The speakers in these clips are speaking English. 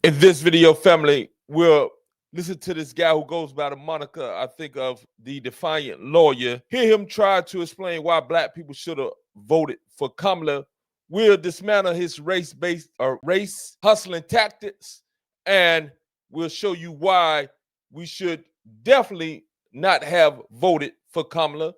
In this video, family, we'll listen to this guy who goes by the moniker, I think, of the Defiant Lawyer. Hear him try to explain why black people should have voted for Kamala. We'll dismantle his race-based or race hustling tactics, and we'll show you why we should definitely not have voted for Kamala.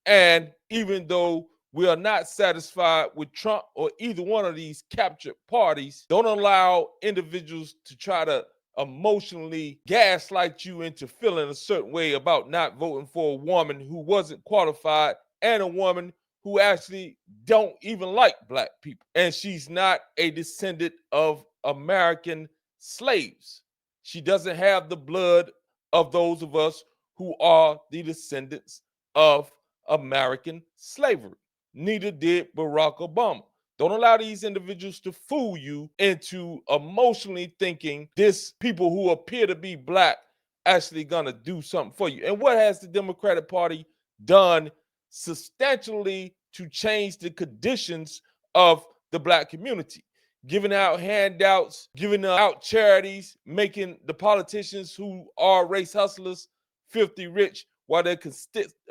And even though we are not satisfied with Trump or either one of these captured parties, don't allow individuals to try to emotionally gaslight you into feeling a certain way about not voting for a woman who wasn't qualified and a woman who actually don't even like black people. And she's not a descendant of American slaves. She doesn't have the blood of those of us who are the descendants of American slavery. Neither did Barack Obama. Don't allow these individuals to fool you into emotionally thinking this people who appear to be black actually gonna do something for you. And what has the Democratic Party done substantially to change the conditions of the black community? Giving out handouts, giving out charities, making the politicians who are race hustlers filthy rich while their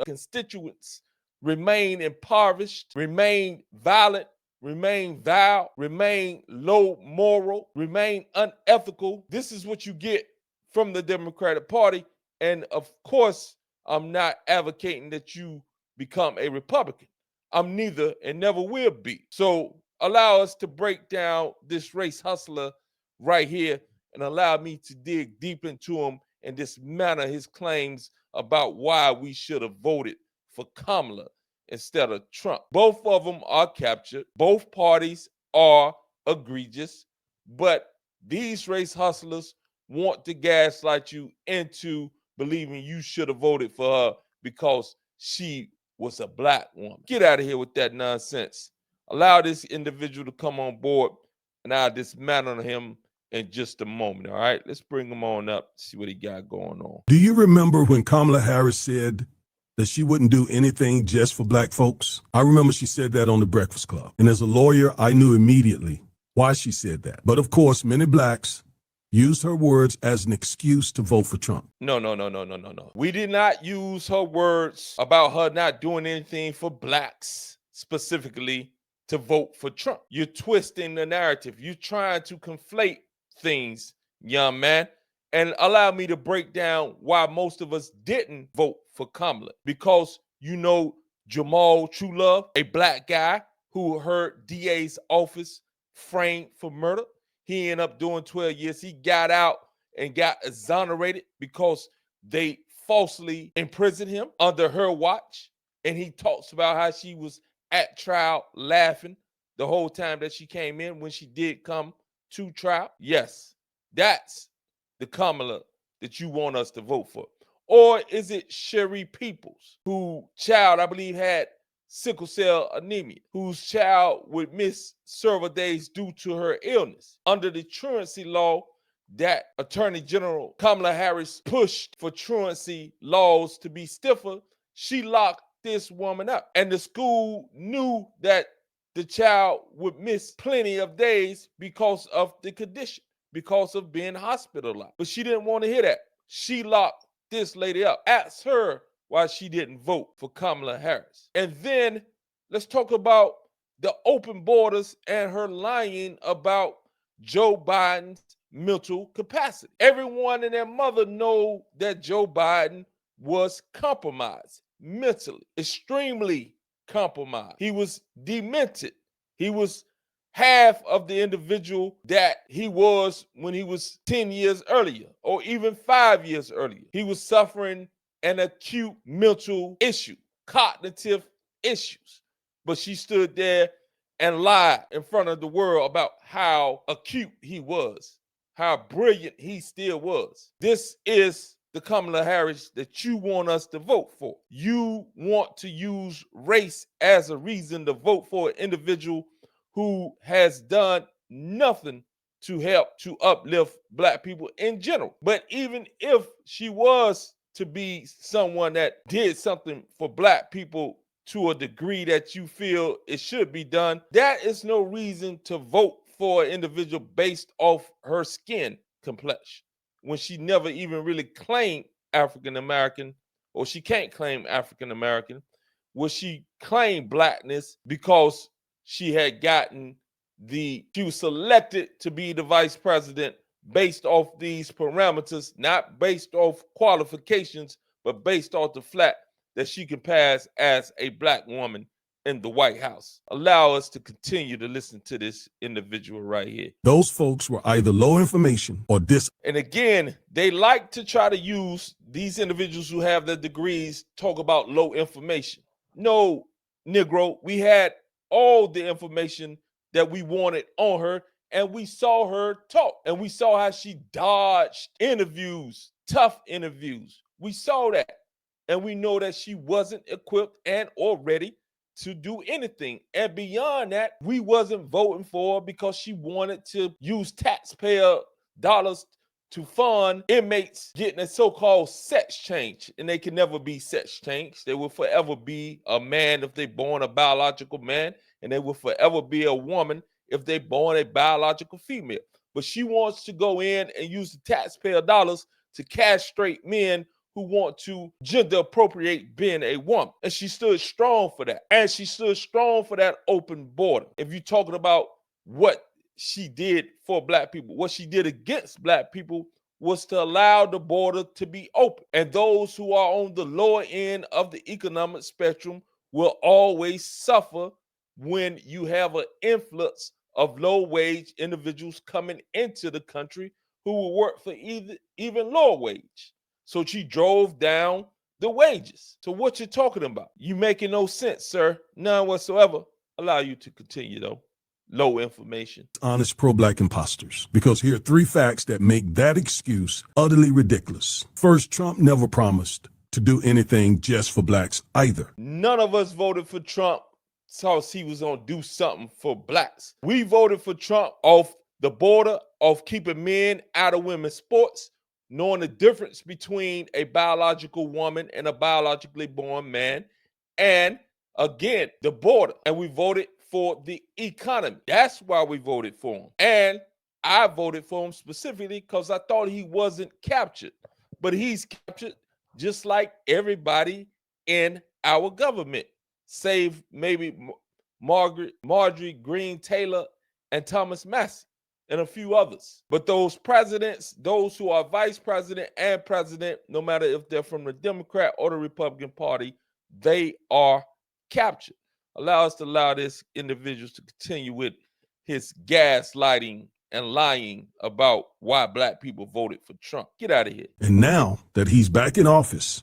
constituents remain impoverished, remain violent, remain vile, remain low moral, remain unethical. This is what you get from the Democratic Party. And of course, I'm not advocating that you become a Republican. I'm neither and never will be. So allow us to break down this race hustler right here and allow me to dig deep into him and dismantle his claims about why we should have voted for Kamala instead of Trump. Both of them are captured. Both parties are egregious, but these race hustlers want to gaslight you into believing you should have voted for her because she was a black woman. Get out of here with that nonsense. Allow this individual to come on board, and I'll dismantle him in just a moment. All right, let's bring him on up, see what he got going on. Do you remember when Kamala Harris said that she wouldn't do anything just for black folks? I remember she said that on the Breakfast Club. And as a lawyer, I knew immediately why she said that. But of course, many blacks used her words as an excuse to vote for Trump. No. We did not use her words about her not doing anything for blacks specifically to vote for Trump. You're twisting the narrative. You're trying to conflate things, young man. And allow me to break down why most of us didn't vote for Kamala. Because you know Jamal Truelove, a black guy who heard DA's office framed for murder. He ended up doing 12 years. He got out and got exonerated because they falsely imprisoned him under her watch. And he talks about how she was at trial laughing the whole time that she came in when she did come to trial. Yes, that's the Kamala that you want us to vote for. Or is it Sherry Peoples, whose child, I believe, had sickle cell anemia, whose child would miss several days due to her illness? Under the truancy law that Attorney General Kamala Harris pushed for truancy laws to be stiffer, she locked this woman up. And the school knew that the child would miss plenty of days because of the condition, because of being hospitalized. But she didn't want to hear that. She locked this lady up. Ask her why she didn't vote for Kamala Harris. And then let's talk about the open borders and her lying about Joe Biden's mental capacity. Everyone and their mother know that Joe Biden was compromised mentally, extremely compromised. He was demented. He was half of the individual that he was when he was 10 years earlier or even 5 years earlier. He was suffering an acute mental issue, cognitive issues. But she stood there and lied in front of the world about how acute he was, how brilliant he still was. This is the Kamala Harris that you want us to vote for. You want to use race as a reason to vote for an individual who has done nothing to help to uplift black people in general. But even if she was to be someone that did something for black people to a degree that you feel it should be done, that is no reason to vote for an individual based off her skin complexion when she never even really claimed African American, or she can't claim African American? Will she claim blackness because she was selected to be the vice president based off these parameters, not based off qualifications, but based off the fact that she can pass as a black woman in the White House? Allow us to continue to listen to this individual right here. Those folks were either low information or And again, they like to try to use these individuals who have their degrees, talk about low information. No, Negro, we had all the information that we wanted on her, and we saw her talk, and we saw how she dodged interviews, tough interviews. We saw that, and we know that she wasn't equipped and or ready to do anything. And beyond that, we wasn't voting for her because she wanted to use taxpayer dollars to fund inmates getting a so-called sex change. And they can never be sex changed. They will forever be a man if they're born a biological man, and they will forever be a woman if they're born a biological female. But she wants to go in and use the taxpayer dollars to castrate men who want to gender appropriate being a woman. And she stood strong for that. And she stood strong for that open border. If you're talking about what she did for black people, what she did against black people was to allow the border to be open. And those who are on the lower end of the economic spectrum will always suffer when you have an influx of low-wage individuals coming into the country who will work for even lower wage. So she drove down the wages. So what you're talking about? You making no sense, sir. None whatsoever. Allow you to continue, though. Low information. honest pro-black imposters. Because here are 3 facts that make that excuse utterly ridiculous. First, Trump never promised to do anything just for blacks either. None of us voted for Trump because he was going to do something for blacks. We voted for Trump off the border of keeping men out of women's sports, knowing the difference between a biological woman and a biologically born man, and again, the border. And we voted for the economy. That's why we voted for him. And I voted for him specifically because I thought he wasn't captured. But he's captured just like everybody in our government, save maybe Marjorie Green Taylor and Thomas Massey and a few others. But those presidents, those who are vice president and president, no matter if they're from the Democrat or the Republican Party, they are captured. Allow us to allow this individual to continue with his gaslighting and lying about why black people voted for Trump. Get out of here. And now that he's back in office,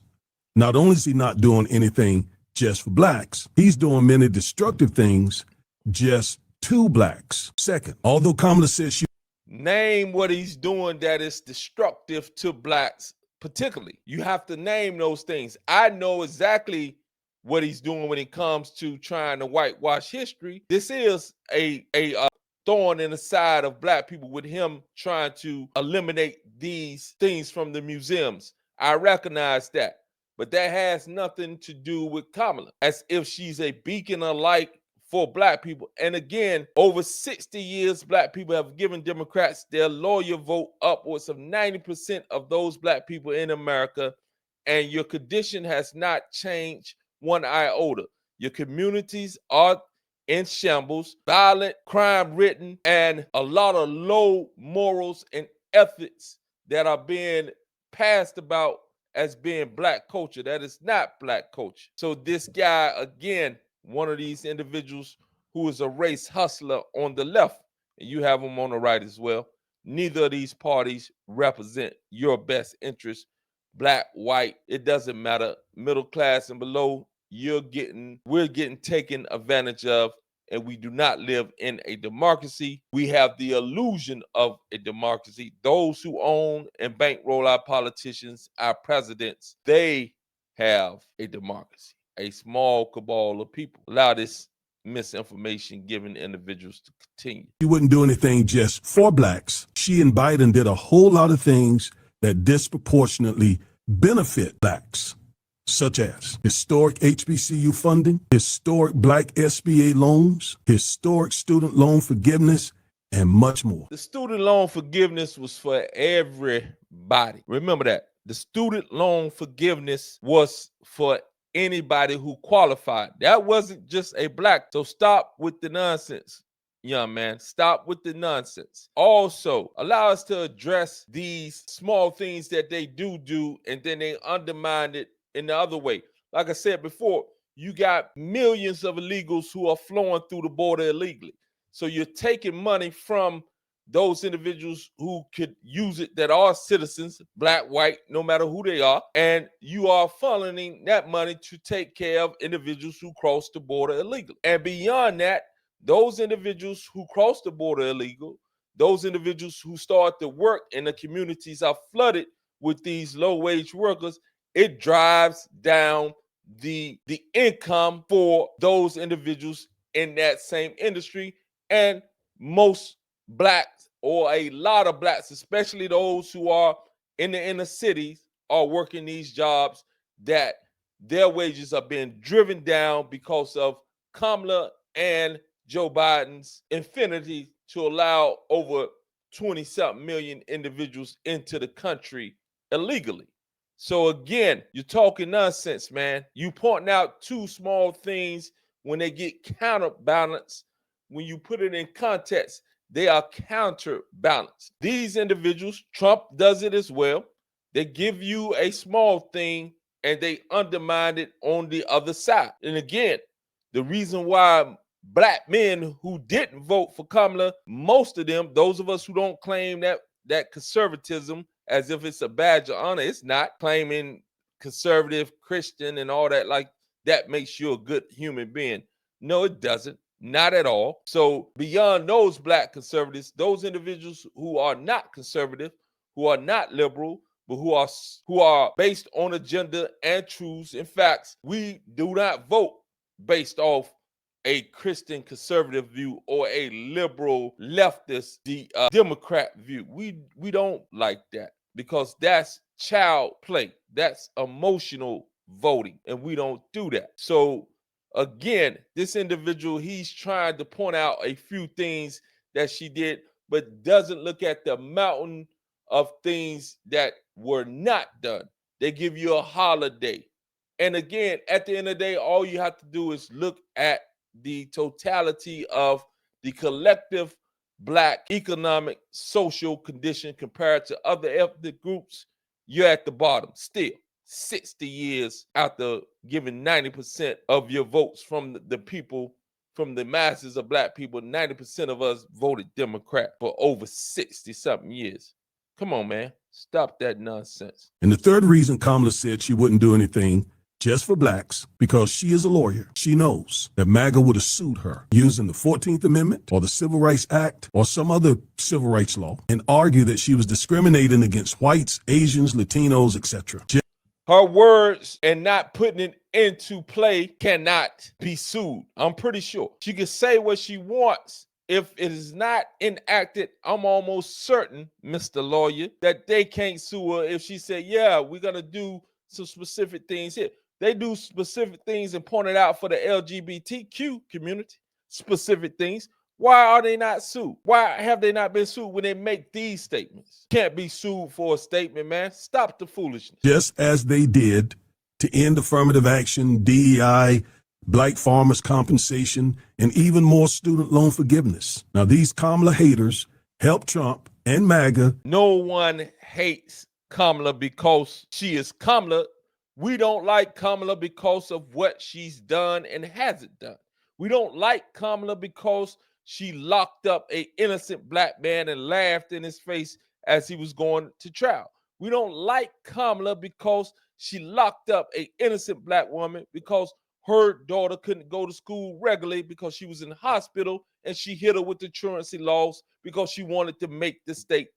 not only is he not doing anything just for blacks, he's doing many destructive things just to blacks. Second, although Kamala says she... Name what he's doing that is destructive to blacks particularly. You have to name those things. I know exactly what he's doing when it comes to trying to whitewash history. This is a thorn in the side of black people with him trying to eliminate these things from the museums. I recognize that. But that has nothing to do with Kamala, as if she's a beacon of light for black people. And again, over 60 years, black people have given Democrats their loyal vote, upwards of 90% of those black people in America. And your condition has not changed one iota. Your communities are in shambles, violent, crime-ridden, and a lot of low morals and ethics that are being passed about as being black culture. That is not black culture. So this guy, again, one of these individuals who is a race hustler on the left, and you have him on the right as well. Neither of these parties represent your best interest. Black, white, it doesn't matter. Middle class and below, we're getting taken advantage of, and we do not live in a democracy. We have the illusion of a democracy. Those who own and bankroll our politicians, our presidents, they have a democracy, a small cabal of people. Allow this misinformation given individuals to continue. She wouldn't do anything just for blacks. She and Biden did a whole lot of things that disproportionately benefit blacks, such as historic HBCU funding, historic black SBA loans, historic student loan forgiveness, and much more. The student loan forgiveness was for everybody. Remember that. The student loan forgiveness was for anybody who qualified. That wasn't just a black. So stop with the nonsense, young man. Stop with the nonsense. Also, allow us to address these small things that they do, and then they undermine it in the other way. Like I said before, you got millions of illegals who are flowing through the border illegally. So you're taking money from those individuals who could use it that are citizens, black, white, no matter who they are, and you are funneling that money to take care of individuals who cross the border illegally. And beyond that, those individuals who cross the border illegal, those individuals who start to work in the communities are flooded with these low-wage workers. It drives down the income for those individuals in that same industry, and most blacks, or a lot of blacks, especially those who are in the inner cities, are working these jobs that their wages are being driven down because of Kamala and Joe Biden's infinity to allow over 20-something million individuals into the country illegally. So again, you're talking nonsense, man. You pointing out two small things when they get counterbalanced. When you put it in context, they are counterbalanced. These individuals, Trump does it as well. They give you a small thing and they undermine it on the other side. And again, the reason why black men who didn't vote for Kamala, most of them, those of us who don't claim that conservatism as if it's a badge of honor, it's not. Claiming conservative, Christian, and all that, like that makes you a good human being. No, it doesn't. Not at all. So beyond those black conservatives, those individuals who are not conservative, who are not liberal, but who are based on agenda and truths and facts, we do not vote based off a Christian conservative view or a liberal leftist Democrat view. We don't like that, because that's child play. That's emotional voting, and we don't do that. So again, this individual, he's trying to point out a few things that she did, but doesn't look at the mountain of things that were not done. They give you a holiday. And again, at the end of the day, all you have to do is look at the totality of the collective black economic social condition compared to other ethnic groups. You're at the bottom still. 60 years after giving 90% of your votes from the people, from the masses of black people, 90% of us voted Democrat for over 60-something years. Come on, man. Stop that nonsense. And the third reason Kamala said she wouldn't do anything just for blacks, because she is a lawyer. She knows that MAGA would have sued her using the 14th Amendment or the Civil Rights Act or some other civil rights law and argue that she was discriminating against whites, Asians, Latinos, etc. Her words and not putting it into play cannot be sued. I'm pretty sure. She can say what she wants. If it is not enacted, I'm almost certain, Mr. Lawyer, that they can't sue her if she said, yeah, we're going to do some specific things here. They do specific things and point it out for the LGBTQ community, specific things. Why are they not sued? Why have they not been sued when they make these statements? Can't be sued for a statement, man. Stop the foolishness. Just as they did to end affirmative action, DEI, black farmers' compensation, and even more student loan forgiveness. Now, these Kamala haters help Trump and MAGA. No one hates Kamala because she is Kamala. We don't like Kamala because of what she's done and hasn't done. We don't like Kamala because she locked up an innocent black man and laughed in his face as he was going to trial. We don't like Kamala because she locked up an innocent black woman because her daughter couldn't go to school regularly because she was in the hospital, and she hit her with the truancy laws because she wanted to make the state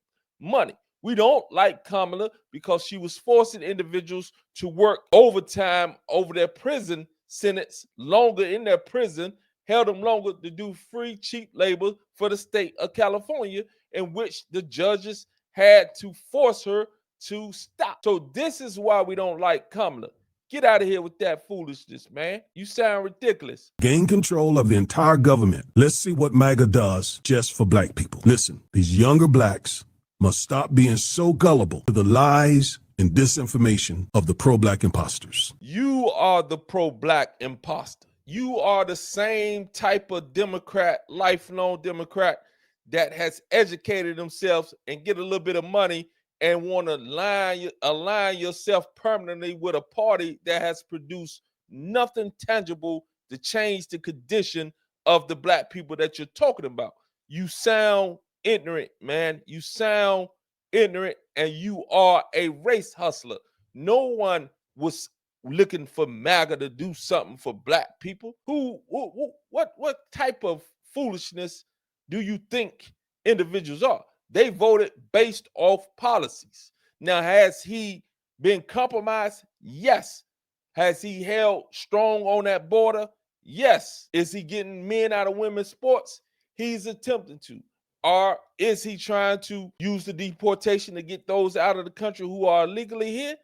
money. We don't like Kamala because she was forcing individuals to work overtime over their prison sentence, longer in their prison, held them longer to do free, cheap labor for the state of California, in which the judges had to force her to stop. So this is why we don't like Kamala. Get out of here with that foolishness, man. You sound ridiculous. Gain control of the entire government. Let's see what MAGA does just for black people. Listen, these younger blacks must stop being so gullible to the lies and disinformation of the pro-black imposters. You are the pro-black imposter. You are the same type of Democrat, lifelong Democrat, that has educated themselves and get a little bit of money and want to align yourself permanently with a party that has produced nothing tangible to change the condition of the black people that you're talking about. You sound ignorant, man. You sound ignorant, and you are a race hustler. No one was looking for MAGA to do something for black people. What type of foolishness do you think individuals are? They voted based off policies. Now, has he been compromised? Yes. Has he held strong on that border? Yes. Is he getting men out of women's sports? He's attempting to. Or is he trying to use the deportation to get those out of the country who are illegally here?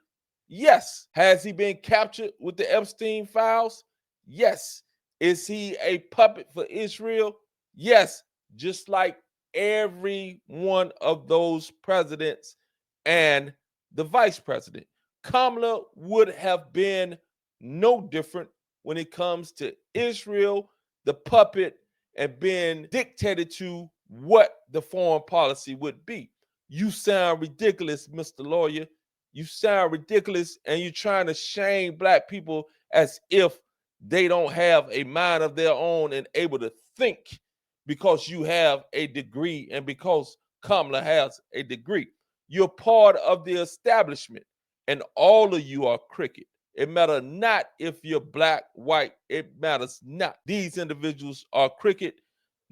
Yes. Has he been captured with the Epstein files? Yes. Is he a puppet for Israel? Yes. Just like every one of those presidents and the vice president. Kamala would have been no different when it comes to Israel, the puppet, and being dictated to what the foreign policy would be. You sound ridiculous, Mr. Lawyer. You sound ridiculous, and you're trying to shame black people as if they don't have a mind of their own and able to think because you have a degree and because Kamala has a degree. You're part of the establishment, and all of you are crooked. It matters not if you're black, white, it matters not. These individuals are crooked.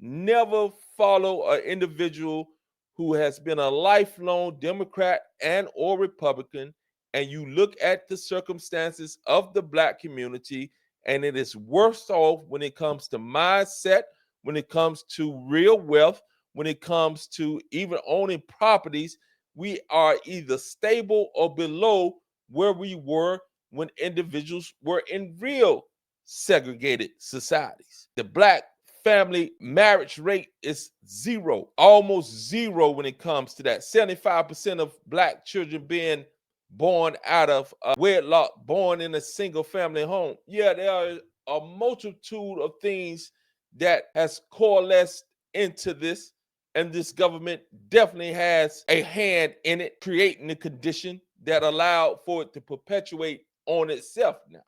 Never follow an individual who has been a lifelong Democrat and or Republican, and you look at the circumstances of the black community, and it is worse off when it comes to mindset, when it comes to real wealth, when it comes to even owning properties. We are either stable or below where we were when individuals were in real segregated societies. The black family marriage rate is zero, almost zero when it comes to that. 75% of black children being born out of wedlock, born in a single family home. Yeah, there are a multitude of things that has coalesced into this, and this government definitely has a hand in it, creating the condition that allowed for it to perpetuate on itself now,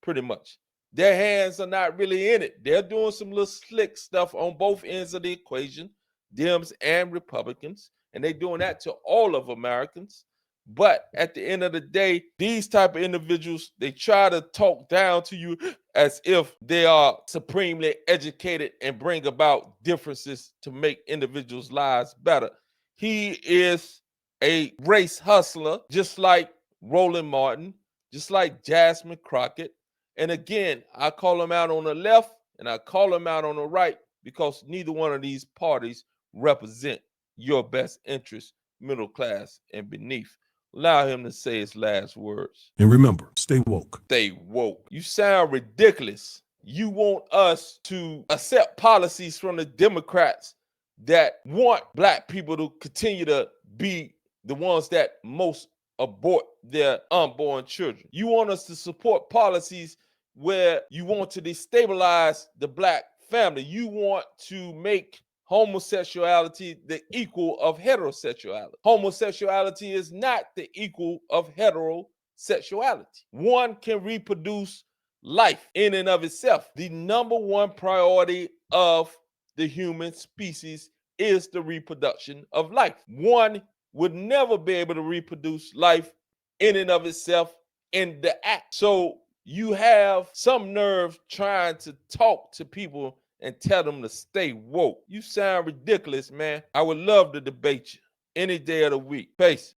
pretty much. Their hands are not really in it. They're doing some little slick stuff on both ends of the equation, Dems and Republicans, and they're doing that to all of Americans. But at the end of the day, these type of individuals, they try to talk down to you as if they are supremely educated and bring about differences to make individuals' lives better. He is a race hustler, just like Roland Martin, just like Jasmine Crockett. And again, I call him out on the left and I call him out on the right because neither one of these parties represent your best interest, middle class and beneath. Allow him to say his last words. And remember, stay woke. Stay woke. You sound ridiculous. You want us to accept policies from the Democrats that want black people to continue to be the ones that most abort their unborn children. You want us to support policies where you want to destabilize the black family. You want to make homosexuality the equal of heterosexuality. Homosexuality is not the equal of heterosexuality. One can reproduce life in and of itself. The number one priority of the human species is the reproduction of life. One would never be able to reproduce life in and of itself in the act. So you have some nerve trying to talk to people and tell them to stay woke. You sound ridiculous, man. I would love to debate you any day of the week. Peace.